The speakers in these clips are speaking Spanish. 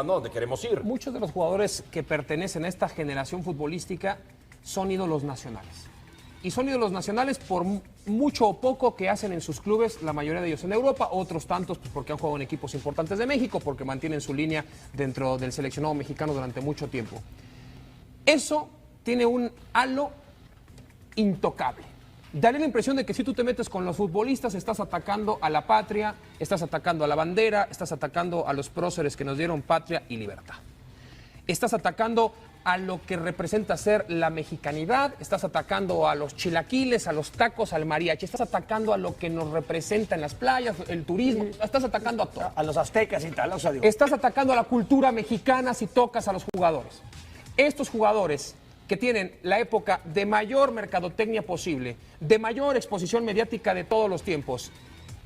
Donde queremos ir. Muchos de los jugadores que pertenecen a esta generación futbolística son ídolos nacionales. Y son ídolos nacionales por mucho o poco que hacen en sus clubes, la mayoría de ellos en Europa, otros tantos pues porque han jugado en equipos importantes de México, porque mantienen su línea dentro del seleccionado mexicano durante mucho tiempo. Eso tiene un halo intocable. Daría la impresión de que si tú te metes con los futbolistas, estás atacando a la patria, estás atacando a la bandera, estás atacando a los próceres que nos dieron patria y libertad. Estás atacando a lo que representa ser la mexicanidad, estás atacando a los chilaquiles, a los tacos, al mariachi, estás atacando a lo que nos representa en las playas, el turismo, estás atacando a todo. A los aztecas y tal, o sea, digo. Estás atacando a la cultura mexicana si tocas a los jugadores. Estos jugadores que tienen la época de mayor mercadotecnia posible, de mayor exposición mediática de todos los tiempos,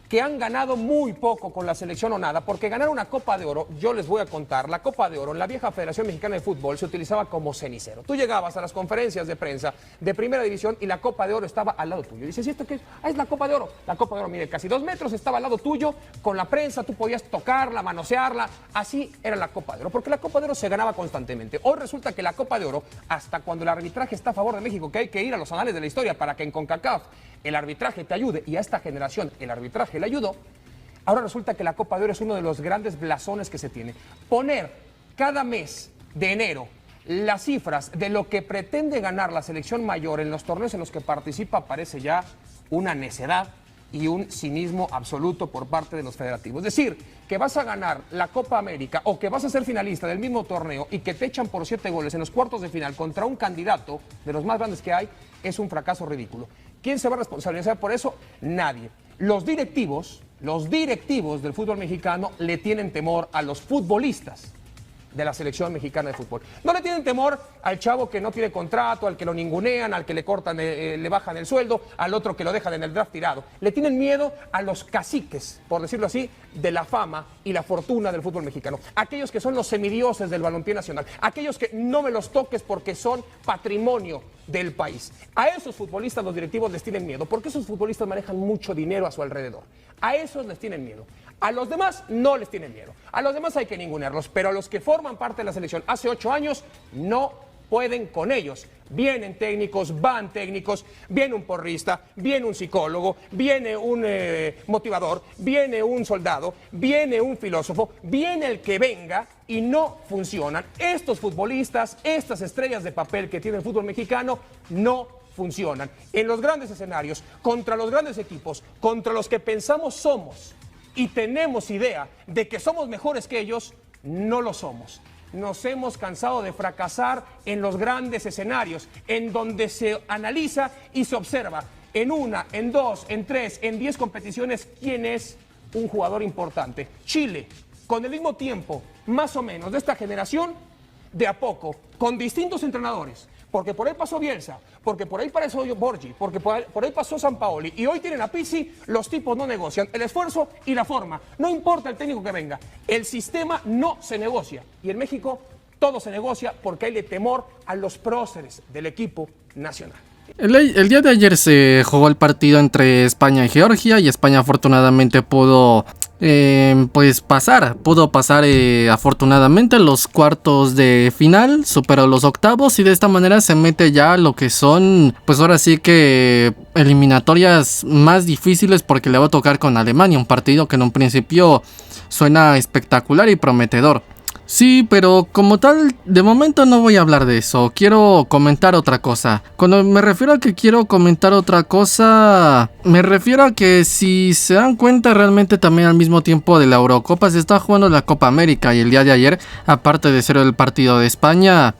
que han ganado muy poco con la selección o nada, porque ganar una Copa de Oro, yo les voy a contar, la Copa de Oro en la vieja Federación Mexicana de Fútbol se utilizaba como cenicero. Tú llegabas a las conferencias de prensa de Primera División y la Copa de Oro estaba al lado tuyo. Y dices, ¿y esto qué es? Ah, es la Copa de Oro. La Copa de Oro mide casi 2 metros, estaba al lado tuyo, con la prensa, tú podías tocarla, manosearla. Así era la Copa de Oro, porque la Copa de Oro se ganaba constantemente. Hoy resulta que la Copa de Oro, hasta cuando el arbitraje está a favor de México, que hay que ir a los anales de la historia para que en CONCACAF el arbitraje te ayude, y a esta generación el arbitraje le ayudó. Ahora resulta que la Copa de Oro es uno de los grandes blasones que se tiene. Poner cada mes de enero las cifras de lo que pretende ganar la selección mayor en los torneos en los que participa parece ya una necedad y un cinismo absoluto por parte de los federativos. Es decir, que vas a ganar la Copa América o que vas a ser finalista del mismo torneo y que te echan por 7 goles en los cuartos de final contra un candidato de los más grandes que hay, es un fracaso ridículo. ¿Quién se va a responsabilizar por eso? Nadie. Los directivos del fútbol mexicano le tienen temor a los futbolistas de la selección mexicana de fútbol. No le tienen temor al chavo que no tiene contrato, al que lo ningunean, al que le cortan, le bajan el sueldo, al otro que lo dejan en el draft tirado. Le tienen miedo a los caciques, por decirlo así, de la fama y la fortuna del fútbol mexicano. Aquellos que son los semidioses del balompié nacional. Aquellos que no me los toques porque son patrimonio del país. A esos futbolistas los directivos les tienen miedo, porque esos futbolistas manejan mucho dinero a su alrededor. A esos les tienen miedo. A los demás no les tienen miedo. A los demás hay que ningunearlos, pero a los que forman parte de la selección hace 8 años no pueden con ellos. Vienen técnicos, van técnicos, viene un porrista, viene un psicólogo, viene un motivador, viene un soldado, viene un filósofo, viene el que venga y no funcionan. Estos futbolistas, estas estrellas de papel que tiene el fútbol mexicano, no funcionan. En los grandes escenarios, contra los grandes equipos, contra los que pensamos somos y tenemos idea de que somos mejores que ellos, no lo somos. Nos hemos cansado de fracasar en los grandes escenarios, en donde se analiza y se observa en 1, en 2, en 3, en 10 competiciones quién es un jugador importante. Chile, con el mismo tiempo, más o menos, de esta generación, de a poco, con distintos entrenadores, porque por ahí pasó Bielsa, porque por ahí pasó Borgi, porque por ahí pasó Sampaoli, y hoy tienen a Pizzi, los tipos no negocian el esfuerzo y la forma. No importa el técnico que venga, el sistema no se negocia. Y en México todo se negocia porque hay de temor a los próceres del equipo nacional. El día de ayer se jugó el partido entre España y Georgia, y España afortunadamente pudo pasar afortunadamente a los cuartos de final, superó los octavos y de esta manera se mete ya a lo que son, pues ahora sí que eliminatorias más difíciles, porque le va a tocar con Alemania, un partido que en un principio suena espectacular y prometedor. Sí, pero como tal, de momento no voy a hablar de eso. Quiero comentar otra cosa. Cuando me refiero a que quiero comentar otra cosa, me refiero a que si se dan cuenta, realmente también al mismo tiempo de la Eurocopa se está jugando la Copa América, y el día de ayer, aparte de ser el partido de España,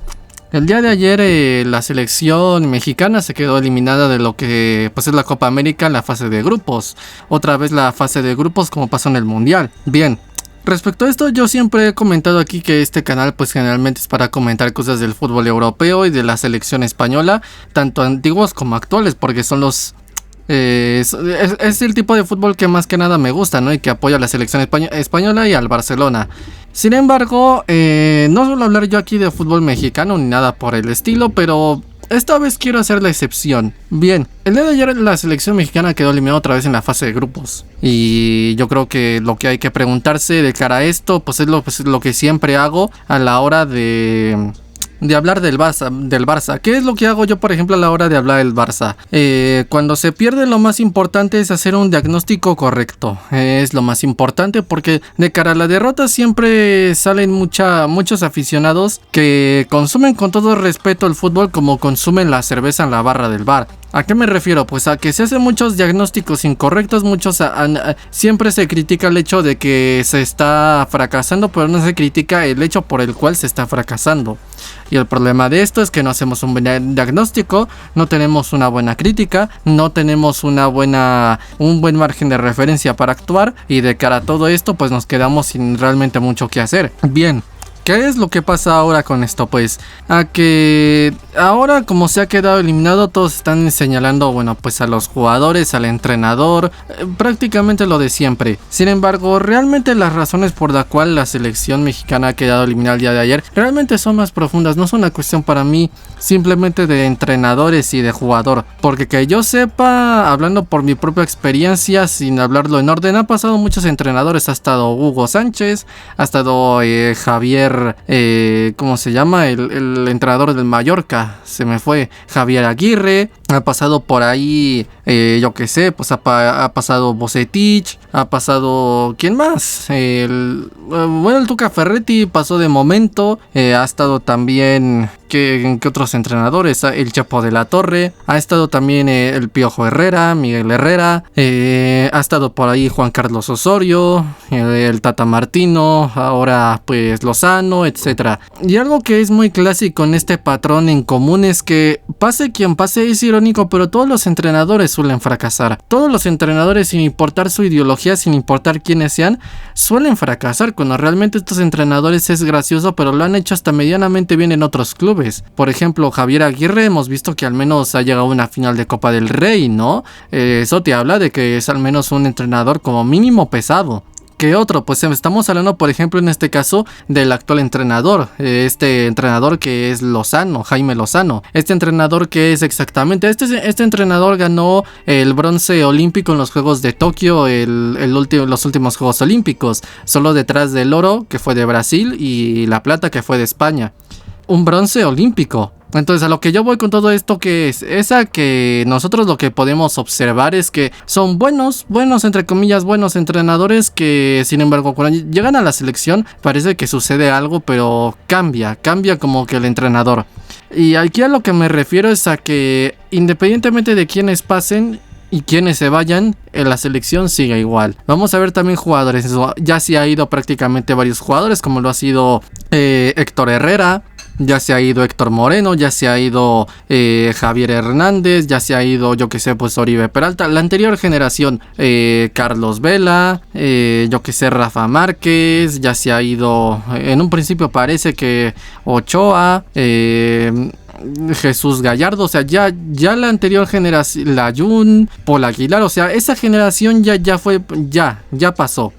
el día de ayer la selección mexicana se quedó eliminada de lo que pues es la Copa América en la fase de grupos. Otra vez la fase de grupos como pasó en el Mundial. Bien. Respecto a esto, yo siempre he comentado aquí que este canal pues generalmente es para comentar cosas del fútbol europeo y de la selección española, tanto antiguos como actuales, porque son los... es el tipo de fútbol que más que nada me gusta, ¿no? Y que apoya a la selección española y al Barcelona. Sin embargo, no suelo hablar yo aquí de fútbol mexicano ni nada por el estilo, pero esta vez quiero hacer la excepción. Bien, el día de ayer la selección mexicana quedó eliminada otra vez en la fase de grupos. Y yo creo que lo que hay que preguntarse de cara a esto, pues es lo que siempre hago a la hora de hablar del Barça. ¿Qué es lo que hago yo, por ejemplo, a la hora de hablar del Barça? Cuando se pierde, lo más importante es hacer un diagnóstico correcto. Es lo más importante porque de cara a la derrota siempre salen muchos aficionados que consumen con todo respeto el fútbol como consumen la cerveza en la barra del bar. ¿A qué me refiero? Pues a que se hacen muchos diagnósticos incorrectos, siempre se critica el hecho de que se está fracasando, pero no se critica el hecho por el cual se está fracasando. Y el problema de esto es que no hacemos un buen diagnóstico, no tenemos una buena crítica, no tenemos un buen margen de referencia para actuar, y de cara a todo esto pues nos quedamos sin realmente mucho que hacer. Bien. ¿Qué es lo que pasa ahora con esto? Pues a que ahora, como se ha quedado eliminado, todos están señalando, bueno, pues a los jugadores, al entrenador, prácticamente lo de siempre. Sin embargo, realmente las razones por la cual la selección mexicana ha quedado eliminada el día de ayer realmente son más profundas. No es una cuestión para mí simplemente de entrenadores y de jugador, porque que yo sepa, hablando por mi propia experiencia, sin hablarlo en orden, ha pasado muchos entrenadores. Ha estado Hugo Sánchez, ha estado Javier, ¿cómo se llama? El entrenador del Mallorca, se me fue, Javier Aguirre. Ha pasado por ahí, yo que sé, pues ha pasado Bucetich, ha pasado, ¿quién más? El Tuca Ferretti pasó de momento, ha estado también, ¿qué otros entrenadores? El Chapo de la Torre, ha estado también el Piojo Herrera, Miguel Herrera, ha estado por ahí Juan Carlos Osorio, el Tata Martino, ahora pues Lozano, etcétera. Y algo que es muy clásico en este patrón en común es que pase quien pase, es irónico, pero todos los entrenadores suelen fracasar. Todos los entrenadores, sin importar su ideología, sin importar quiénes sean, suelen fracasar, cuando realmente estos entrenadores, es gracioso, pero lo han hecho hasta medianamente bien en otros clubes. Por ejemplo, Javier Aguirre, hemos visto que al menos ha llegado a una final de Copa del Rey, ¿no? Eso te habla de que es al menos un entrenador como mínimo pesado. ¿Qué otro? Pues estamos hablando, por ejemplo, en este caso, del actual entrenador. Este entrenador que es Lozano, Jaime Lozano. Este entrenador que es exactamente... Este entrenador ganó el bronce olímpico en los Juegos de Tokio, los últimos Juegos Olímpicos. Solo detrás del oro, que fue de Brasil, y la plata, que fue de España. Un bronce olímpico. Entonces, a lo que yo voy con todo esto, que es a que nosotros lo que podemos observar es que son buenos entre comillas, buenos entrenadores, que sin embargo cuando llegan a la selección parece que sucede algo, pero cambia como que el entrenador. Y aquí a lo que me refiero es a que independientemente de quiénes pasen y quienes se vayan, la selección sigue igual. Vamos a ver también jugadores. Ya se ha ido prácticamente varios jugadores, como lo ha sido Héctor Herrera. Ya se ha ido Héctor Moreno, ya se ha ido Javier Hernández, ya se ha ido, yo que sé, pues Oribe Peralta. La anterior generación, Carlos Vela, yo que sé, Rafa Márquez, ya se ha ido, en un principio parece que Ochoa, Jesús Gallardo, o sea, ya la anterior generación, Layún, Paul Aguilar, o sea, esa generación ya pasó.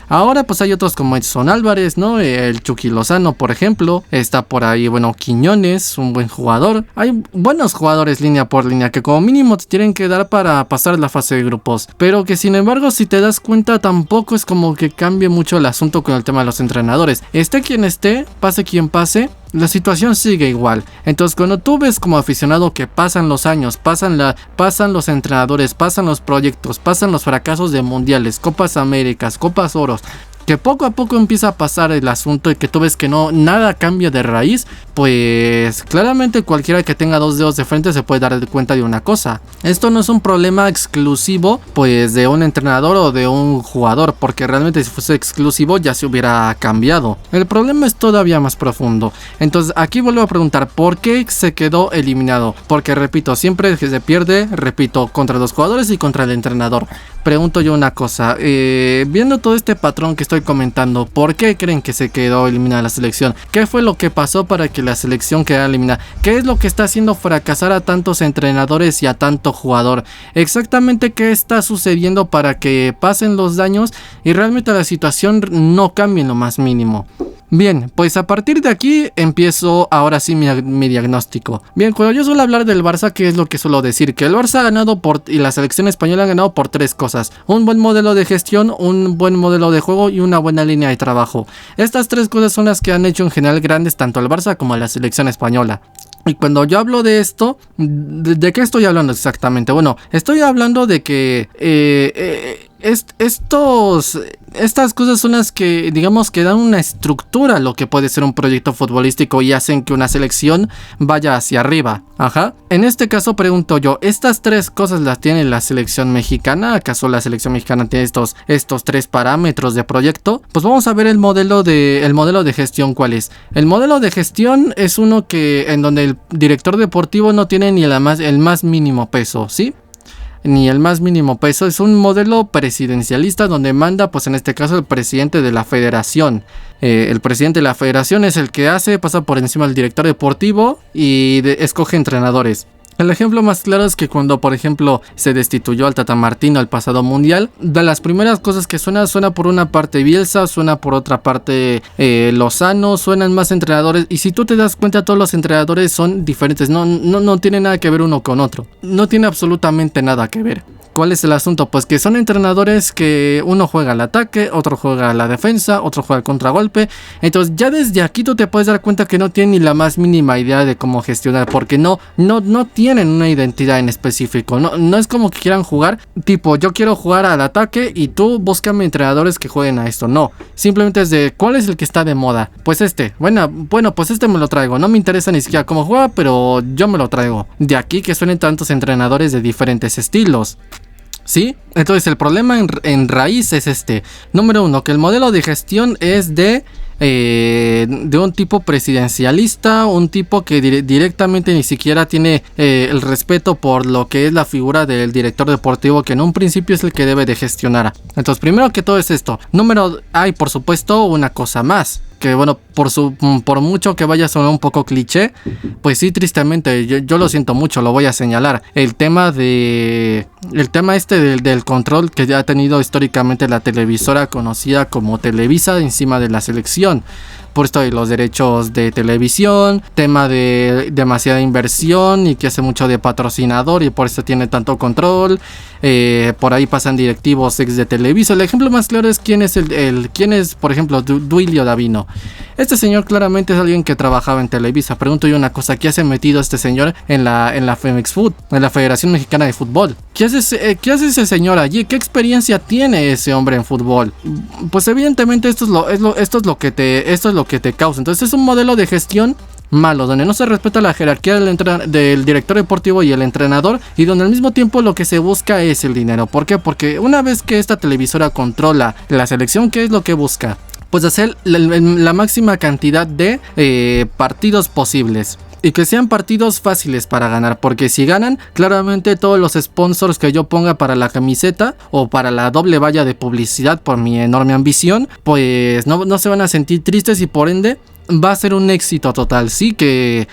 Ahora pues hay otros como Edson Álvarez, ¿no? El Chucky Lozano, por ejemplo. Está por ahí, bueno, Quiñones, un buen jugador. Hay buenos jugadores línea por línea que como mínimo te tienen que dar para pasar la fase de grupos. Pero que sin embargo, si te das cuenta, tampoco es como que cambie mucho el asunto con el tema de los entrenadores. Esté quien esté, pase quien pase, la situación sigue igual. Entonces cuando tú ves como aficionado que pasan los años, pasan los entrenadores, pasan los proyectos, pasan los fracasos de mundiales, Copas Américas, Copas Oros, que poco a poco empieza a pasar el asunto y que tú ves que nada cambia de raíz, pues claramente cualquiera que tenga dos dedos de frente se puede dar cuenta de una cosa. Esto no es un problema exclusivo pues de un entrenador o de un jugador, porque realmente si fuese exclusivo ya se hubiera cambiado. El problema es todavía más profundo. Entonces aquí vuelvo a preguntar, ¿por qué se quedó eliminado? Porque repito, siempre que se pierde, repito, contra los jugadores y contra el entrenador. Pregunto yo una cosa, viendo todo este patrón que estoy comentando, ¿por qué creen que se quedó eliminada la selección? ¿Qué fue lo que pasó para que la selección quedara eliminada? ¿Qué es lo que está haciendo fracasar a tantos entrenadores y a tanto jugador? Exactamente qué está sucediendo para que pasen los daños y realmente la situación no cambie en lo más mínimo. Bien, pues a partir de aquí empiezo ahora sí mi diagnóstico. Bien, cuando yo suelo hablar del Barça, ¿qué es lo que suelo decir? Que el Barça ha ganado y la selección española ha ganado por 3 cosas. Un buen modelo de gestión, un buen modelo de juego y una buena línea de trabajo. Estas 3 cosas son las que han hecho en general grandes tanto al Barça como a la selección española. Y cuando yo hablo de esto, ¿de qué estoy hablando exactamente? Bueno, estoy hablando de que estas cosas son las que, digamos, que dan una estructura a lo que puede ser un proyecto futbolístico y hacen que una selección vaya hacia arriba. Ajá. En este caso pregunto yo, ¿estas 3 cosas las tiene la selección mexicana? ¿Acaso la selección mexicana tiene estos 3 parámetros de proyecto? Pues vamos a ver el modelo de gestión, ¿cuál es? El modelo de gestión es uno en donde el director deportivo no tiene ni el más mínimo peso, ¿sí? Ni el más mínimo peso. Es un modelo presidencialista donde manda, pues en este caso, el presidente de la federación. El presidente de la federación es el que pasa por encima del director deportivo y escoge entrenadores. El ejemplo más claro es que cuando, por ejemplo, se destituyó al Tata Martino al pasado mundial, de las primeras cosas que suena por una parte Bielsa, suena por otra parte Lozano, suenan más entrenadores, y si tú te das cuenta, todos los entrenadores son diferentes, no tiene nada que ver uno con otro, no tiene absolutamente nada que ver. ¿Cuál es el asunto? Pues que son entrenadores que uno juega al ataque, otro juega a la defensa, otro juega al contragolpe. Entonces ya desde aquí tú te puedes dar cuenta que no tienen ni la más mínima idea de cómo gestionar, porque no tienen una identidad en específico. No es como que quieran jugar, tipo yo quiero jugar al ataque y tú búscame entrenadores que jueguen a esto. No, simplemente es de ¿cuál es el que está de moda? Pues bueno, pues este me lo traigo. No me interesa ni siquiera cómo juega, pero yo me lo traigo. De aquí que suenen tantos entrenadores de diferentes estilos. ¿Sí? Entonces el problema en raíz es este. Número 1, que el modelo de gestión es de un tipo presidencialista, un tipo que directamente ni siquiera tiene el respeto por lo que es la figura del director deportivo, que en un principio es el que debe de gestionar. Entonces primero que todo es esto. Hay por supuesto una cosa más, que bueno, por mucho que vaya a sonar un poco cliché, pues sí, tristemente, yo lo siento mucho, lo voy a señalar. El tema del control que ya ha tenido históricamente la televisora conocida como Televisa encima de la selección. Por esto de los derechos de televisión, tema de demasiada inversión y que hace mucho de patrocinador y por eso tiene tanto control. Por ahí pasan directivos ex de Televisa. El ejemplo más claro es quién es, por ejemplo, Duilio Davino. Este señor claramente es alguien que trabajaba en Televisa. Pregunto yo una cosa, ¿qué hace metido este señor en la Femex Food, en la Federación Mexicana de Fútbol? ¿Qué hace ese señor allí? ¿Qué experiencia tiene ese hombre en fútbol? Pues evidentemente esto es lo que te causa. Entonces es un modelo de gestión malo, donde no se respeta la jerarquía del director deportivo y el entrenador, y donde al mismo tiempo lo que se busca es el dinero. ¿Por qué? Porque una vez que esta televisora controla la selección, ¿qué es lo que busca? Pues hacer la máxima cantidad de partidos posibles. Y que sean partidos fáciles para ganar, porque si ganan, claramente todos los sponsors que yo ponga para la camiseta o para la doble valla de publicidad por mi enorme ambición, pues no se van a sentir tristes y por ende va a ser un éxito total. Sí, que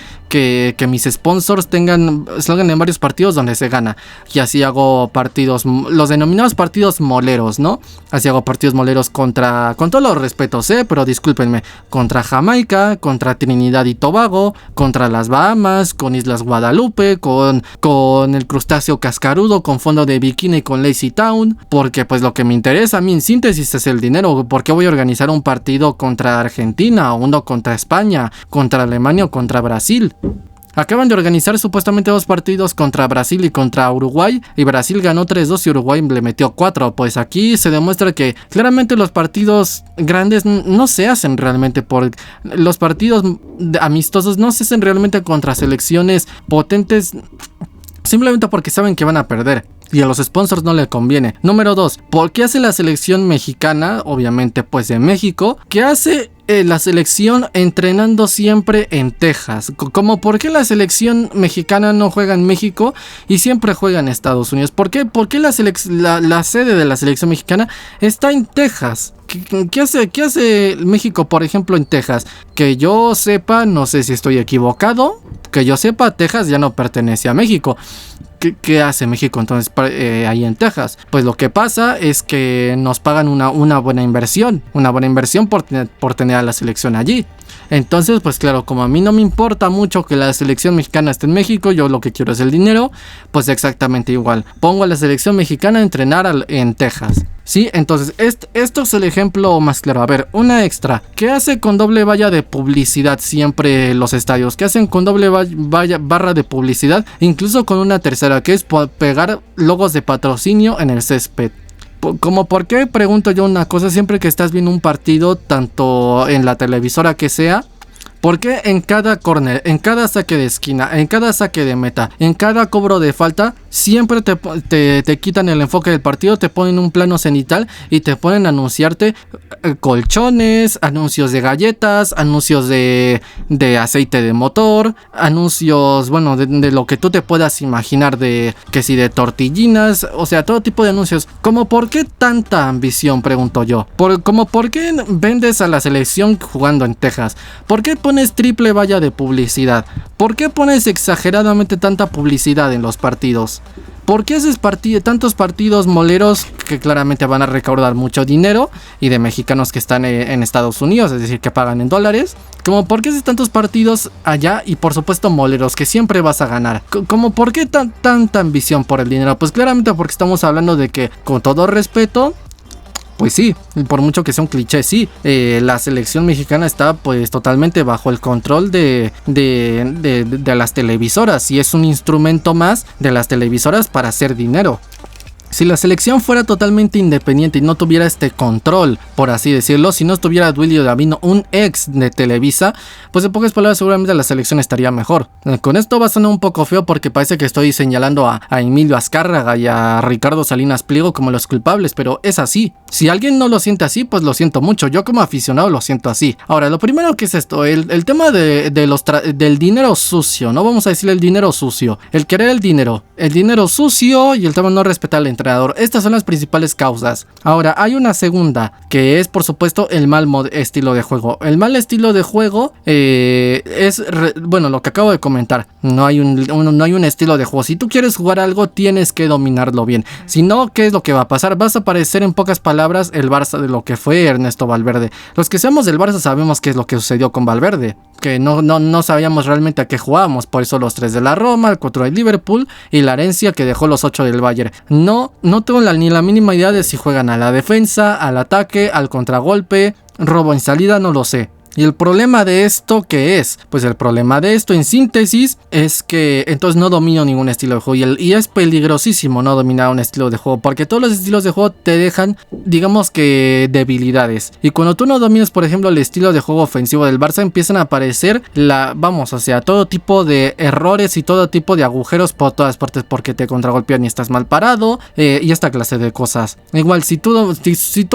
mis sponsors salgan en varios partidos donde se gana. Y así hago partidos, los denominados partidos moleros, ¿no? Así hago partidos moleros con todos los respetos, pero discúlpenme, contra Jamaica, contra Trinidad y Tobago, contra las Bahamas, con Islas Guadalupe, con el crustáceo cascarudo, con fondo de bikini, con Lazy Town, porque pues lo que me interesa a mí en síntesis es el dinero. ¿Por qué voy a organizar un partido contra Argentina, uno contra España, contra Alemania o contra Brasil? Acaban de organizar supuestamente 2 partidos contra Brasil y contra Uruguay, y Brasil ganó 3-2 y Uruguay le metió 4. Pues aquí se demuestra que claramente los partidos grandes no se hacen realmente los partidos amistosos no se hacen realmente contra selecciones potentes, simplemente porque saben que van a perder. Y a los sponsors no les conviene. Número 2. ¿Por qué hace la selección mexicana? Obviamente pues de México. ¿Qué hace la selección entrenando siempre en Texas? Como ¿por qué la selección mexicana no juega en México y siempre juega en Estados Unidos? ¿Por qué la sede de la selección mexicana está en Texas? ¿Qué hace México, por ejemplo, en Texas? Que yo sepa, no sé si estoy equivocado, que yo sepa, Texas ya no pertenece a México. ¿qué hace México entonces ahí en Texas? Pues lo que pasa es que nos pagan una buena inversión por tener a la selección allí. Entonces, pues claro, como a mí no me importa mucho que la selección mexicana esté en México, yo lo que quiero es el dinero, pues exactamente igual. Pongo a la selección mexicana a entrenar en Texas. Sí, entonces esto es el ejemplo más claro. A ver, una extra. ¿Qué hace con doble valla de publicidad siempre los estadios? ¿Qué hacen con doble barra de publicidad? Incluso con una tercera, que es pegar logos de patrocinio en el césped. Como por qué, pregunto yo una cosa, siempre que estás viendo un partido, tanto en la televisora que sea, ¿por qué en cada córner, en cada saque de esquina, en cada saque de meta, en cada cobro de falta, siempre te quitan el enfoque del partido, te ponen un plano cenital y te ponen a anunciarte colchones, anuncios de galletas, anuncios de aceite de motor, anuncios, bueno, de lo que tú te puedas imaginar, de que si de tortillinas, o sea, todo tipo de anuncios? ¿Cómo por qué tanta ambición, pregunto yo? ¿Por qué vendes a la selección jugando en Texas? ¿Por qué pones triple valla de publicidad? ¿Por qué pones exageradamente tanta publicidad en los partidos? ¿Por qué haces tantos partidos moleros que claramente van a recaudar mucho dinero, y de mexicanos que están en Estados Unidos, es decir, que pagan en dólares? Como por qué haces tantos partidos allá y por supuesto moleros que siempre vas a ganar? Como por qué tanta ambición por el dinero? Pues claramente porque estamos hablando de que, con todo respeto, pues sí, por mucho que sea un cliché, sí, la selección mexicana está pues totalmente bajo el control de las televisoras, y es un instrumento más de las televisoras para hacer dinero. Si la selección fuera totalmente independiente y no tuviera este control, por así decirlo, si no estuviera Duilio Davino, un ex de Televisa, pues en pocas palabras seguramente la selección estaría mejor. Con esto va a sonar un poco feo porque parece que estoy señalando a Emilio Azcárraga y a Ricardo Salinas Pliego como los culpables, pero es así. Si alguien no lo siente así, pues lo siento mucho. Yo como aficionado lo siento así. Ahora, lo primero que es esto, el tema del dinero sucio, no vamos a decir el dinero sucio, el querer el dinero sucio y el tema de no respetar al entrenador. Estas son las principales causas. Ahora, hay una segunda, que es por supuesto el mal estilo de juego. El mal estilo de juego bueno, lo que acabo de comentar. No hay un estilo de juego. Si tú quieres jugar algo, tienes que dominarlo bien. Si no, ¿qué es lo que va a pasar? Vas a parecer, en pocas palabras, el Barça de lo que fue Ernesto Valverde. Los que seamos del Barça sabemos qué es lo que sucedió con Valverde, que no sabíamos realmente a qué jugábamos. Por eso los 3 de la Roma, el 4 del Liverpool y la herencia que dejó los 8 del Bayern. No tengo ni la mínima idea de si juegan a la defensa, al ataque, al contragolpe, robo en salida, no lo sé. ¿Y el problema de esto qué es? Pues el problema de esto, en síntesis, es que entonces no domino ningún estilo de juego. Y es peligrosísimo no dominar un estilo de juego, porque todos los estilos de juego te dejan, digamos que, debilidades. Y cuando tú no dominas, por ejemplo, el estilo de juego ofensivo del Barça, empiezan a aparecer todo tipo de errores y todo tipo de agujeros por todas partes, porque te contragolpean y estás mal parado, y esta clase de cosas. Igual, si tú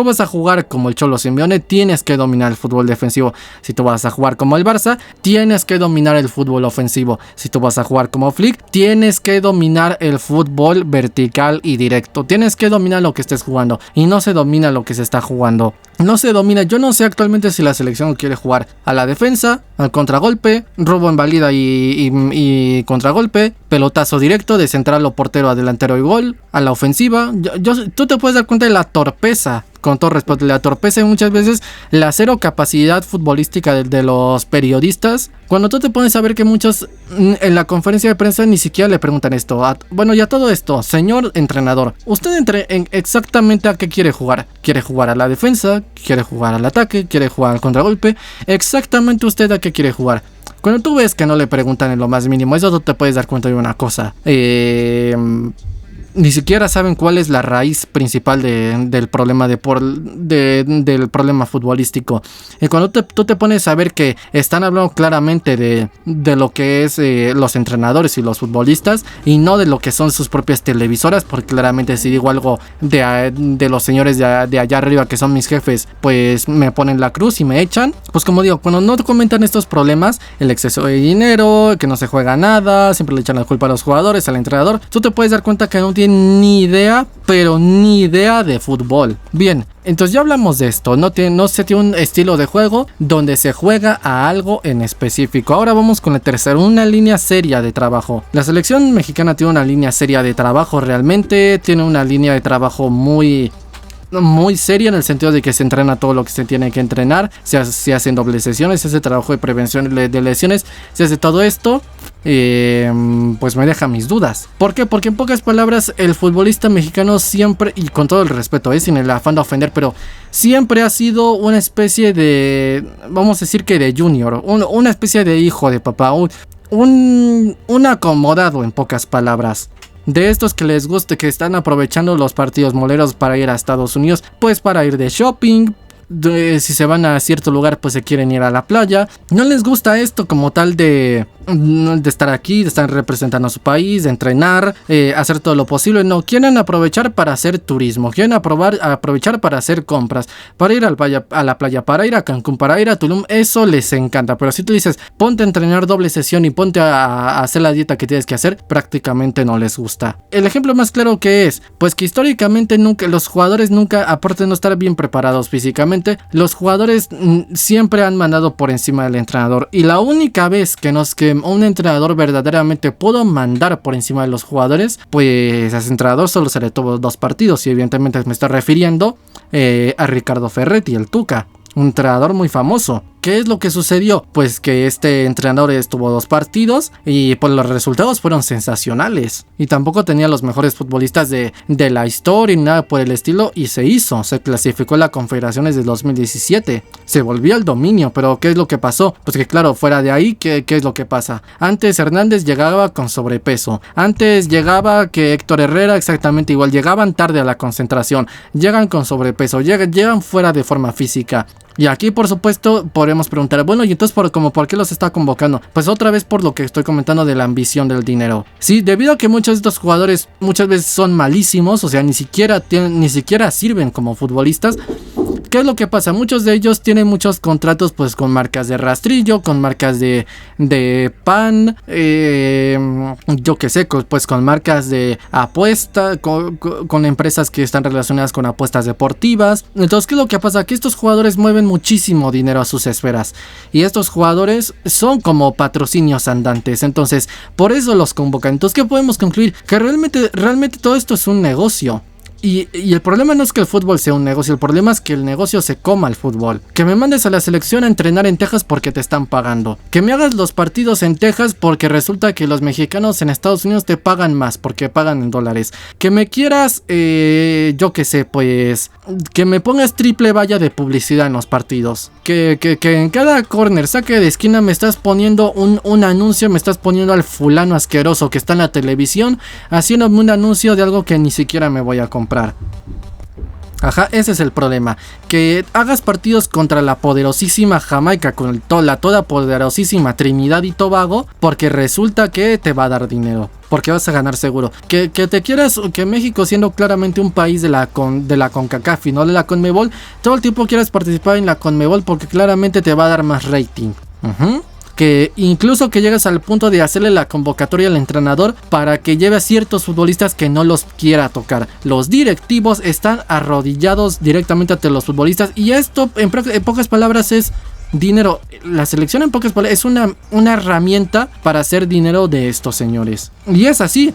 vas a jugar como el Cholo Simeone, tienes que dominar el fútbol defensivo. Si tú vas a jugar como el Barça, tienes que dominar el fútbol ofensivo. Si tú vas a jugar como Flick, tienes que dominar el fútbol vertical y directo. Tienes que dominar lo que estés jugando, y no se domina lo que se está jugando. No se domina. Yo no sé actualmente si la selección quiere jugar a la defensa, al contragolpe, robo en válida y contragolpe, pelotazo directo de central o portero a delantero y gol, a la ofensiva. Tú te puedes dar cuenta de la torpeza, con todo respeto, la torpeza y muchas veces la cero capacidad futbolística de los periodistas. Cuando tú te pones a ver que muchos en la conferencia de prensa ni siquiera le preguntan esto. Bueno, ya todo esto, señor entrenador, ¿usted exactamente a qué quiere jugar? ¿Quiere jugar a la defensa? ¿Quiere jugar al ataque? ¿Quiere jugar al contragolpe? Exactamente usted a qué quiere jugar. Cuando tú ves que no le preguntan en lo más mínimo, eso tú te puedes dar cuenta de una cosa. Ni siquiera saben cuál es la raíz principal del problema del problema futbolístico. Y cuando tú te pones a ver que están hablando claramente de lo que es los entrenadores y los futbolistas, y no de lo que son sus propias televisoras, porque claramente si digo algo de los señores de allá arriba, que son mis jefes, pues me ponen la cruz y me echan. Pues como digo, cuando no comentan estos problemas, el exceso de dinero, que no se juega nada, siempre le echan la culpa a los jugadores, al entrenador, tú te puedes dar cuenta que en un tienen ni idea, pero ni idea de fútbol. Bien, entonces ya hablamos de esto, no se tiene un estilo de juego donde se juega a algo en específico. Ahora vamos con el tercero, una línea seria de trabajo. La selección mexicana tiene una línea seria de trabajo, realmente tiene una línea de trabajo muy seria, en el sentido de que se entrena todo lo que se tiene que entrenar, se hacen dobles sesiones, se hace trabajo de prevención de lesiones, se hace todo esto. Pues me deja mis dudas. ¿Por qué? Porque en pocas palabras el futbolista mexicano siempre, y con todo el respeto, sin el afán de ofender, pero siempre ha sido una especie de, vamos a decir que de junior, una especie de hijo de papá, un acomodado, en pocas palabras. De estos que les gusta, que están aprovechando los partidos moleros para ir a Estados Unidos, pues para ir de shopping. Si se van a cierto lugar, pues se quieren ir a la playa. No les gusta esto como tal de estar aquí, de estar representando a su país, de entrenar, hacer todo lo posible. No, quieren aprovechar para hacer turismo, quieren aprovechar para hacer compras, para ir a la playa, para ir a Cancún, para ir a Tulum. Eso les encanta. Pero si tú dices, ponte a entrenar doble sesión y ponte a hacer la dieta que tienes que hacer, prácticamente no les gusta. El ejemplo más claro que es, pues que históricamente los jugadores nunca, aparte de no estar bien preparados físicamente, los jugadores siempre han mandado por encima del entrenador. Y la única vez que un entrenador verdaderamente pudo mandar por encima de los jugadores, pues a ese entrenador solo se le tuvo 2 partidos. Y evidentemente me estoy refiriendo a Ricardo Ferretti, el Tuca, un entrenador muy famoso. ¿Qué es lo que sucedió? Pues que este entrenador estuvo 2 partidos y pues los resultados fueron sensacionales. Y tampoco tenía los mejores futbolistas de la historia ni nada por el estilo. Y se clasificó en la Confederaciones de 2017. Se volvió al dominio, pero ¿qué es lo que pasó? Pues que claro, fuera de ahí, ¿qué es lo que pasa? Antes Hernández llegaba con sobrepeso. Antes llegaba que Héctor Herrera exactamente igual. Llegaban tarde a la concentración. Llegan con sobrepeso. Llegan fuera de forma física. Y aquí, por supuesto, podemos preguntar, bueno, ¿y entonces por qué los está convocando? Pues otra vez por lo que estoy comentando de la ambición del dinero. Sí, debido a que muchos de estos jugadores muchas veces son malísimos, o sea, ni siquiera sirven como futbolistas. ¿Qué es lo que pasa? Muchos de ellos tienen muchos contratos pues con marcas de rastrillo, con marcas de pan, yo qué sé, pues con marcas de apuesta, con empresas que están relacionadas con apuestas deportivas. Entonces, ¿qué es lo que pasa? Que estos jugadores mueven muchísimo dinero a sus esferas y estos jugadores son como patrocinios andantes. Entonces, por eso los convocan. Entonces, ¿qué podemos concluir? Que realmente todo esto es un negocio. Y el problema no es que el fútbol sea un negocio, el problema es que el negocio se coma al fútbol. Que me mandes a la selección a entrenar en Texas porque te están pagando. Que me hagas los partidos en Texas porque resulta que los mexicanos en Estados Unidos te pagan más porque pagan en dólares. Que me quieras, yo qué sé, pues que me pongas triple valla de publicidad en los partidos. Que en cada corner, saque de esquina me estás poniendo un anuncio, me estás poniendo al fulano asqueroso que está en la televisión haciéndome un anuncio de algo que ni siquiera me voy a comprar. Ajá, ese es el problema. Que hagas partidos contra la poderosísima Jamaica, con la toda poderosísima Trinidad y Tobago, porque resulta que te va a dar dinero, porque vas a ganar seguro. Que te quieras, que México, siendo claramente un país de la CONCACAF y no de la CONMEBOL, todo el tiempo quieras participar en la CONMEBOL porque claramente te va a dar más rating. Que incluso que llegas al punto de hacerle la convocatoria al entrenador para que lleve a ciertos futbolistas que no los quiera tocar. Los directivos están arrodillados directamente ante los futbolistas y esto en pocas palabras es dinero. La selección en pocas palabras es una herramienta para hacer dinero de estos señores. Y es así.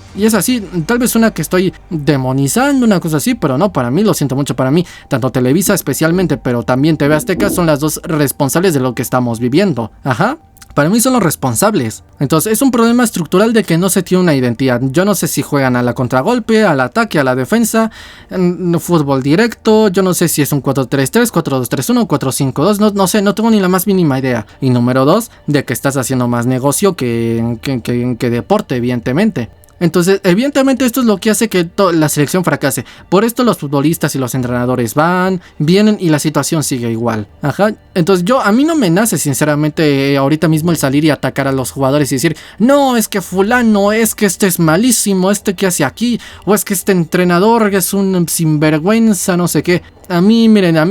Tal vez una que estoy demonizando, una cosa así, pero no, para mí, lo siento mucho, para mí, tanto Televisa especialmente, pero también TV Azteca son las dos responsables de lo que estamos viviendo. Ajá. Para mí son los responsables. Entonces es un problema estructural de que no se tiene una identidad. Yo no sé si juegan a la contragolpe, al ataque, a la defensa, fútbol directo. Yo no sé si es un 4-3-3, 4-2-3-1, 4-5-2. No sé, no tengo ni la más mínima idea. Y número 2, de que estás haciendo más negocio que deporte, evidentemente. Entonces, evidentemente esto es lo que hace que la selección fracase. Por esto los futbolistas y los entrenadores vienen y la situación sigue igual. Ajá. Entonces a mí no me nace sinceramente ahorita mismo el salir y atacar a los jugadores y decir, no, es que fulano, es que este es malísimo, este que hace aquí, o es que este entrenador es un sinvergüenza, no sé qué. A mí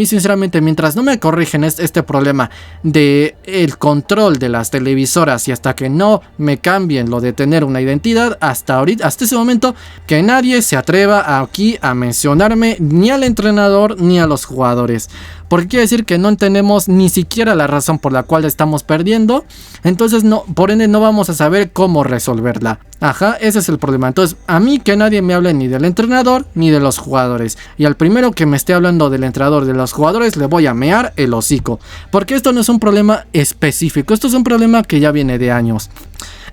sinceramente, mientras no me corrigen este problema de el control de las televisoras y hasta que no me cambien lo de tener una identidad, hasta ahorita, hasta ese momento, que nadie se atreva aquí a mencionarme ni al entrenador ni a los jugadores. Porque quiere decir que no entendemos ni siquiera la razón por la cual estamos perdiendo. Entonces, no, por ende, no vamos a saber cómo resolverla. Ajá, ese es el problema. Entonces, a mí que nadie me hable ni del entrenador ni de los jugadores. Y al primero que me esté hablando del entrenador, de los jugadores, le voy a mear el hocico. Porque esto no es un problema específico. Esto es un problema que ya viene de años.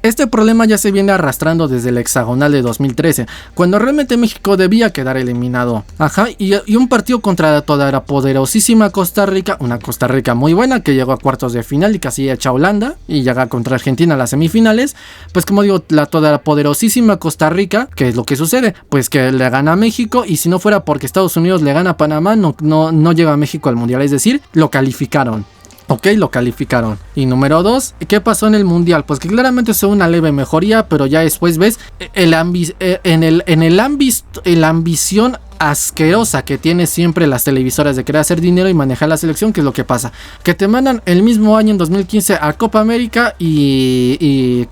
Este problema ya se viene arrastrando desde el hexagonal de 2013, cuando realmente México debía quedar eliminado. Ajá, y un partido contra toda la poderosísima Costa Rica, una Costa Rica muy buena que llegó a cuartos de final y casi echa a Holanda y llega contra Argentina a las semifinales. Pues como digo, toda la poderosísima Costa Rica, ¿qué es lo que sucede? Pues que le gana a México, y si no fuera porque Estados Unidos le gana a Panamá, no llega a México al mundial, es decir, lo calificaron. Ok, lo calificaron. Y número 2, ¿qué pasó en el mundial? Pues que claramente es una leve mejoría, pero ya después ves la ambición asquerosa que tiene siempre las televisoras de querer hacer dinero y manejar la selección. ¿Qué es lo que pasa? Que te mandan el mismo año, en 2015, a Copa América sí,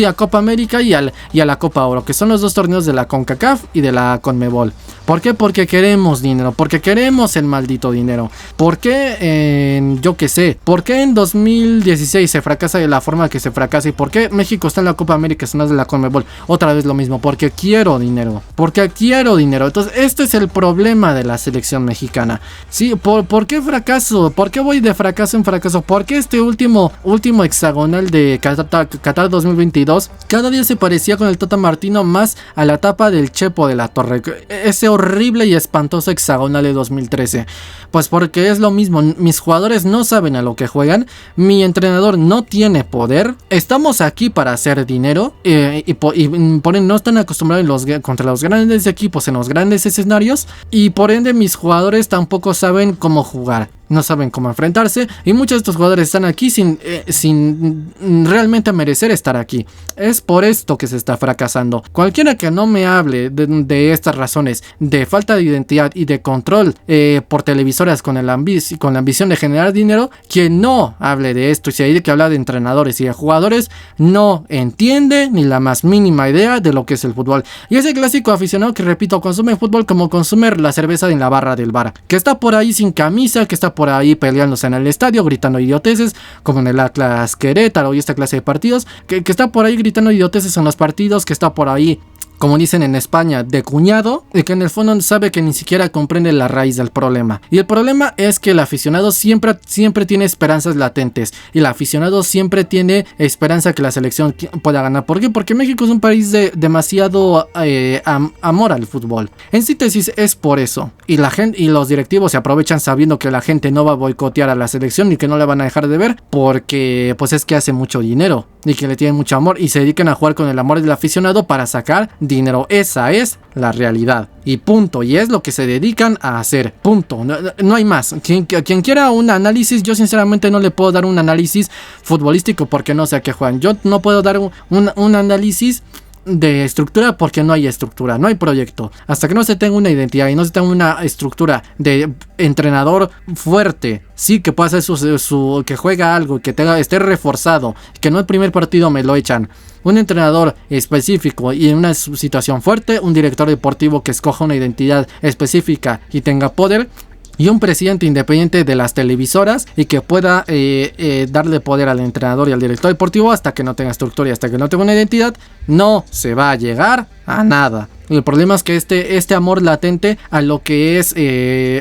a Copa América y a la Copa Oro, que son los dos torneos de la CONCACAF y de la CONMEBOL. ¿Por qué? Porque queremos dinero, porque queremos el maldito dinero. ¿Por qué yo qué sé? ¿Por qué en 2016 se fracasa de la forma que se fracasa? ¿Y por qué México está en la Copa América y no es de la CONMEBOL? Otra vez lo mismo, porque quiero dinero, porque quiero dinero. Entonces este es el problema de la selección mexicana. Sí, ¿por qué fracaso? ¿Por qué voy de fracaso en fracaso? ¿Por qué este último hexagonal de Qatar 2022 cada día se parecía con el Tata Martino más a la etapa del Chepo de la Torre? Ese horrible y espantoso hexagonal de 2013. Pues porque es lo mismo, mis jugadores no saben a lo que juegan, mi entrenador no tiene poder, estamos aquí para hacer dinero, y por ende no están acostumbrados contra los grandes equipos en los grandes escenarios, y por ende mis jugadores tampoco saben cómo jugar. No saben cómo enfrentarse, y muchos de estos jugadores están aquí sin realmente merecer estar aquí. Es por esto que se está fracasando. Cualquiera que no me hable de estas razones de falta de identidad y de control por televisoras con la ambición de generar dinero, quien no hable de esto y se hay que hablar de entrenadores y de jugadores, no entiende ni la más mínima idea de lo que es el fútbol. Y ese clásico aficionado que, repito, consume fútbol como consume la cerveza en la barra del bar, que está por ahí sin camisa, que está por ahí peleándose en el estadio, gritando idioteces, como en el Atlas Querétaro y esta clase de partidos, que está por ahí gritando idioteces en los partidos, que está por ahí, como dicen en España, de cuñado, y que en el fondo sabe que ni siquiera comprende la raíz del problema. Y el problema es que el aficionado siempre tiene esperanzas latentes, y el aficionado siempre tiene esperanza que la selección pueda ganar. ¿Por qué? Porque México es un país de demasiado amor al fútbol. En síntesis, es por eso. Y la gente y los directivos se aprovechan sabiendo que la gente no va a boicotear a la selección y que no la van a dejar de ver, porque pues es que hace mucho dinero y que le tienen mucho amor y se dedican a jugar con el amor del aficionado para sacar dinero. Esa es la realidad y punto, y es lo que se dedican a hacer, punto, no hay más. Quien quiera un análisis, yo sinceramente no le puedo dar un análisis futbolístico porque no sé a qué juegan. Yo no puedo dar un análisis de estructura porque no hay estructura, no hay proyecto. Hasta que no se tenga una identidad y no se tenga una estructura de entrenador fuerte, sí, que pueda hacer que juega algo, que esté reforzado, que no el primer partido me lo echan. Un entrenador específico y en una situación fuerte, un director deportivo que escoja una identidad específica y tenga poder, y un presidente independiente de las televisoras y que pueda darle poder al entrenador y al director deportivo. Hasta que no tenga estructura y hasta que no tenga una identidad, no se va a llegar a nada. El problema es que este amor latente a lo que es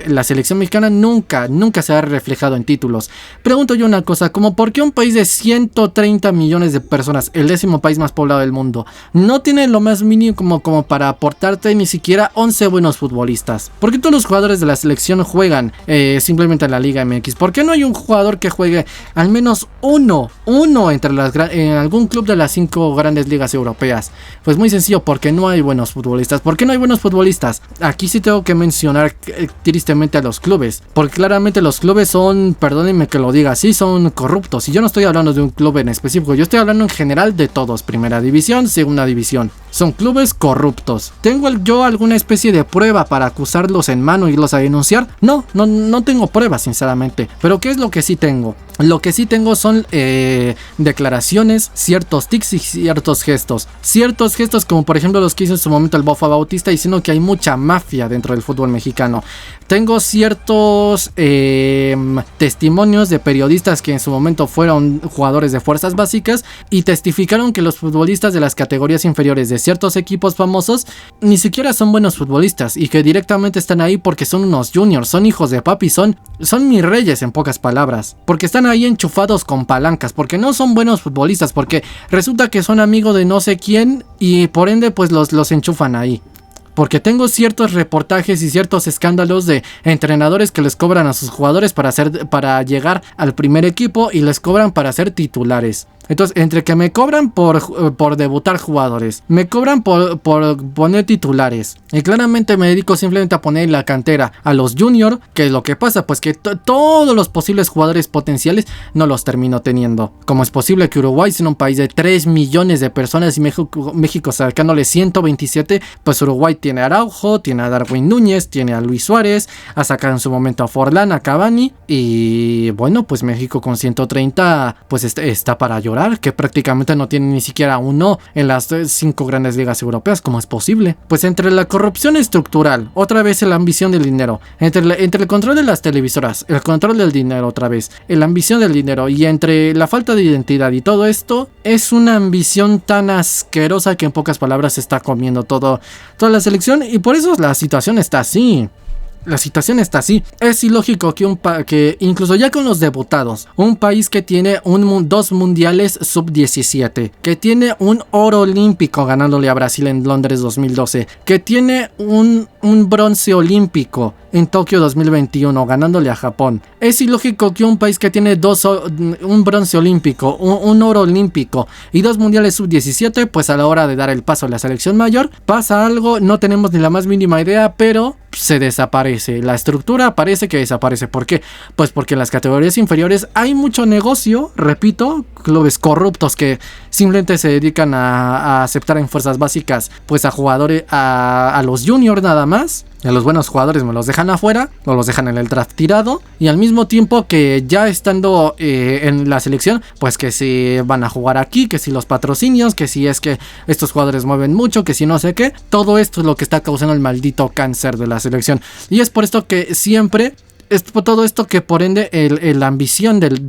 la selección mexicana nunca se ha reflejado en títulos. Pregunto yo una cosa, como ¿por qué un país de 130 millones de personas, el 10º país más poblado del mundo, no tiene lo más mínimo como para aportarte ni siquiera 11 buenos futbolistas? ¿Por qué todos los jugadores de la selección juegan simplemente en la Liga MX? ¿Por qué no hay un jugador que juegue al menos uno en algún club de las 5 grandes ligas europeas? Pues muy sencillo, porque no hay buenos futbolistas. ¿Por qué no hay buenos futbolistas? Aquí sí tengo que mencionar tristemente a los clubes, porque claramente los clubes son, perdónenme que lo diga así, son corruptos. Y yo no estoy hablando de un club en específico, yo estoy hablando en general de todos: primera división, segunda división. son clubes corruptos. ¿Tengo yo alguna especie de prueba para acusarlos en mano y irlos a denunciar? No tengo pruebas, sinceramente. Pero ¿qué es lo que sí tengo? Lo que sí tengo son declaraciones, ciertos tics y ciertos gestos. Ciertos gestos como por ejemplo los que hizo en su momento el Bofo Bautista, diciendo que hay mucha mafia dentro del fútbol mexicano. Tengo ciertos testimonios de periodistas que en su momento fueron jugadores de fuerzas básicas y testificaron que los futbolistas de las categorías inferiores de ciertos equipos famosos ni siquiera son buenos futbolistas y que directamente están ahí porque son unos juniors, son hijos de papi, son mis reyes en pocas palabras, porque están ahí enchufados con palancas, porque no son buenos futbolistas, porque resulta que son amigos de no sé quién y por ende pues los enchufan ahí. Porque tengo ciertos reportajes y ciertos escándalos de entrenadores que les cobran a sus jugadores para llegar al primer equipo y les cobran para ser titulares. Entonces, entre que me cobran por debutar jugadores, me cobran por poner titulares, y claramente me dedico simplemente a poner en la cantera a los juniors, que es lo que pasa, pues que todos los posibles jugadores potenciales no los termino teniendo. ¿Cómo es posible que Uruguay, siendo un país de 3 millones de personas y México sacándole 127, pues Uruguay tiene a Araujo, tiene a Darwin Núñez, tiene a Luis Suárez, ha sacado en su momento a Forlán, a Cavani, y bueno, pues México con 130 pues está para llorar, que prácticamente no tiene ni siquiera uno en las 5 grandes ligas europeas. ¿Cómo es posible? Pues entre la corrupción estructural, otra vez la ambición del dinero, entre el control de las televisoras, el control del dinero otra vez, la ambición del dinero y entre la falta de identidad y todo esto, es una ambición tan asquerosa que en pocas palabras se está comiendo toda la selección, y por eso la situación está así. La situación está así. Es ilógico que incluso ya con los debutados, un país que tiene 2 mundiales sub-17, que tiene un oro olímpico ganándole a Brasil en Londres 2012, que tiene un bronce olímpico en Tokio 2021 ganándole a Japón. Es ilógico que un país que tiene un bronce olímpico, un oro olímpico y 2 mundiales sub-17, pues a la hora de dar el paso a la selección mayor, pasa algo, no tenemos ni la más mínima idea, pero se desaparece. La estructura parece que desaparece. ¿Por qué? Pues porque en las categorías inferiores hay mucho negocio, repito, clubes corruptos que simplemente se dedican a aceptar en fuerzas básicas pues a jugadores, a los juniors nada más. A los buenos jugadores me los dejan afuera, o los dejan en el draft tirado, y al mismo tiempo que ya estando en la selección, pues que si van a jugar aquí, que si los patrocinios, que si es que estos jugadores mueven mucho, que si no sé qué, todo esto es lo que está causando el maldito cáncer de la selección. Y es por esto que siempre es por todo esto que por ende la ambición del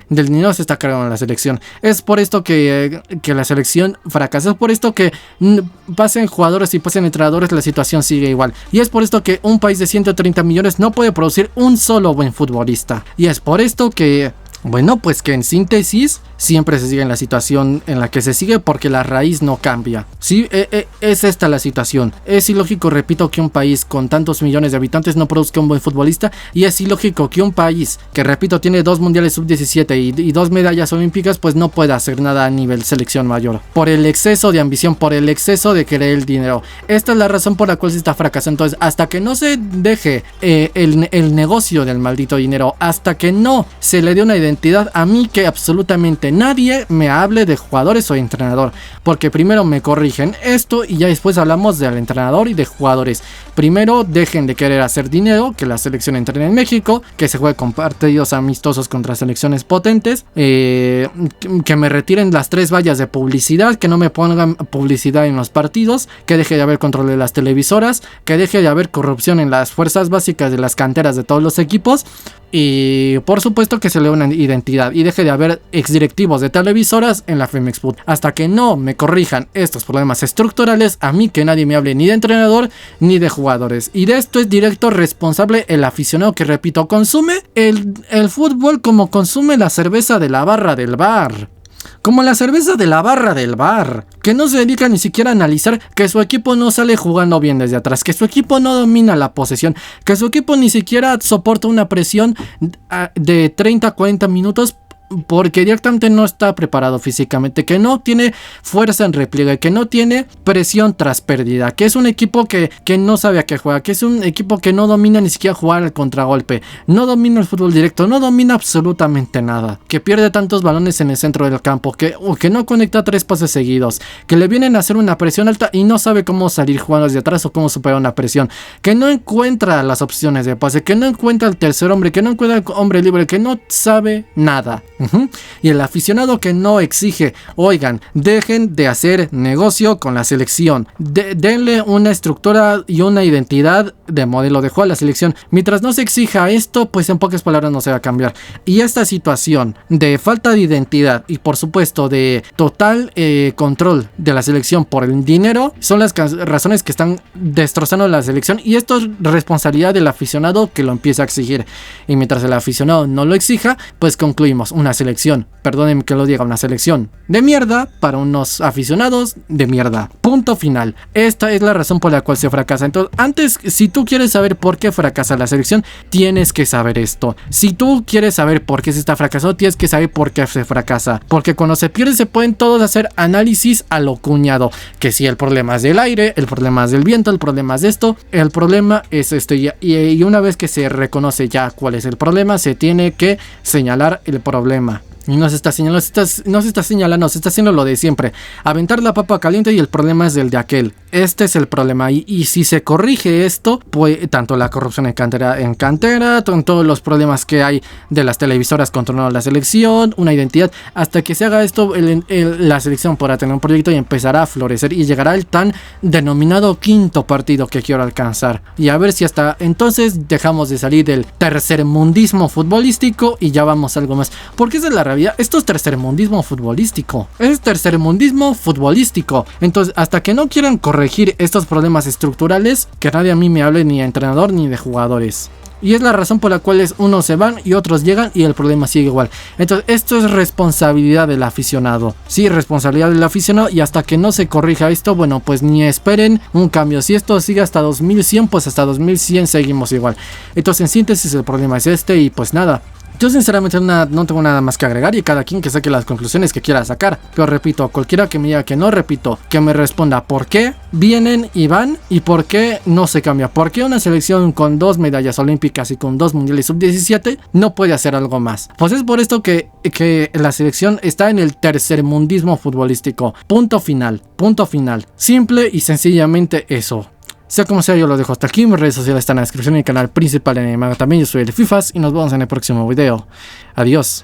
dinero se está cargando en la selección. Es por esto que la selección fracasa. Es por esto que pasen jugadores y pasen entrenadores, la situación sigue igual. Y es por esto que un país de 130 millones no puede producir un solo buen futbolista. Y es por esto que, bueno, pues que en síntesis siempre se sigue en la situación en la que se sigue, porque la raíz no cambia. Sí, es esta la situación. Es ilógico, repito, que un país con tantos millones de habitantes no produzca un buen futbolista, y es ilógico que un país que, repito, tiene 2 mundiales sub-17 y 2 medallas olímpicas, pues no pueda hacer nada a nivel selección mayor, por el exceso de ambición, por el exceso de querer el dinero. Esta es la razón por la cual se está fracasando. Entonces, hasta que no se deje el negocio del maldito dinero, hasta que no se le dé una identidad, a mí que absolutamente nadie me hable de jugadores o entrenador, porque primero me corrigen esto y ya después hablamos del entrenador y de jugadores. Primero dejen de querer hacer dinero, que la selección entrene en México, que se juegue con partidos amistosos contra selecciones potentes, que me retiren las 3 vallas de publicidad, que no me pongan publicidad en los partidos, que deje de haber control de las televisoras, que deje de haber corrupción en las fuerzas básicas de las canteras de todos los equipos, y por supuesto que se le dé una identidad y deje de haber exdirectivos de televisoras en la Femex Food. Hasta que no me corrijan estos problemas estructurales, a mí que nadie me hable ni de entrenador ni de jugadores. Y de esto es directo responsable el aficionado que, repito, consume el fútbol como consume la cerveza de la barra del bar. Como la cerveza de la barra del bar, que no se dedica ni siquiera a analizar que su equipo no sale jugando bien desde atrás, que su equipo no domina la posesión, que su equipo ni siquiera soporta una presión de 30 a 40 minutos porque directamente no está preparado físicamente, que no tiene fuerza en repliegue, que no tiene presión tras pérdida, que es un equipo que no sabe a qué juega, que es un equipo que no domina ni siquiera jugar al contragolpe, no domina el fútbol directo, no domina absolutamente nada, que pierde tantos balones en el centro del campo, que no conecta 3 pases seguidos, que le vienen a hacer una presión alta y no sabe cómo salir jugando desde atrás o cómo superar una presión, que no encuentra las opciones de pase, que no encuentra el tercer hombre, que no encuentra el hombre libre, que no sabe nada. Y el aficionado que no exige, oigan, dejen de hacer negocio con la selección, denle una estructura y una identidad de modelo de juego a la selección. Mientras no se exija esto, pues en pocas palabras no se va a cambiar. Y esta situación de falta de identidad y por supuesto de total control de la selección por el dinero son las razones que están destrozando la selección, y esto es responsabilidad del aficionado que lo empieza a exigir. Y mientras el aficionado no lo exija, pues concluimos una selección, perdónenme que lo diga, una selección de mierda para unos aficionados de mierda. Punto final. Esta es la razón por la cual se fracasa. Entonces, antes, si tú quieres saber por qué fracasa la selección, tienes que saber esto. Si tú quieres saber por qué se está fracasando, tienes que saber por qué se fracasa. Porque cuando se pierde se pueden todos hacer análisis a lo cuñado. Que si el problema es del aire, el problema es del viento, el problema es de esto, el problema es esto. Y una vez que se reconoce ya cuál es el problema, se tiene que señalar el problema. Y no se está señalando, se está haciendo lo de siempre. Aventar la papa caliente y el problema es del de aquel. Este es el problema. Y si se corrige esto, pues tanto la corrupción en cantera, todos los problemas que hay de las televisoras controlando la selección, una identidad, hasta que se haga esto, la selección podrá tener un proyecto y empezará a florecer y llegará el tan denominado quinto partido que quiero alcanzar. Y a ver si hasta entonces dejamos de salir del tercermundismo futbolístico y ya vamos a algo más. Porque esa es la realidad. Esto es tercermundismo futbolístico. Es tercermundismo futbolístico. Entonces, hasta que no quieran corregir estos problemas estructurales, que nadie a mí me hable ni de entrenador ni de jugadores. Y es la razón por la cual unos se van y otros llegan y el problema sigue igual. Entonces, esto es responsabilidad del aficionado. Sí, responsabilidad del aficionado, y hasta que no se corrija esto, bueno, pues ni esperen un cambio. Si esto sigue hasta 2100, pues hasta 2100 seguimos igual. Entonces, en síntesis, el problema es este y pues nada. Yo sinceramente no tengo nada más que agregar, y cada quien que saque las conclusiones que quiera sacar. Pero repito, cualquiera que me diga que no, repito, que me responda por qué vienen y van y por qué no se cambia. ¿Por qué una selección con 2 medallas olímpicas y con 2 mundiales sub-17 no puede hacer algo más? Pues es por esto que la selección está en el tercermundismo futbolístico. Punto final, punto final. Simple y sencillamente eso. Sea como sea, yo lo dejo hasta aquí. Mis redes sociales están en la descripción y mi canal principal en Animago también. Yo soy el Fifas y nos vemos en el próximo video. Adiós.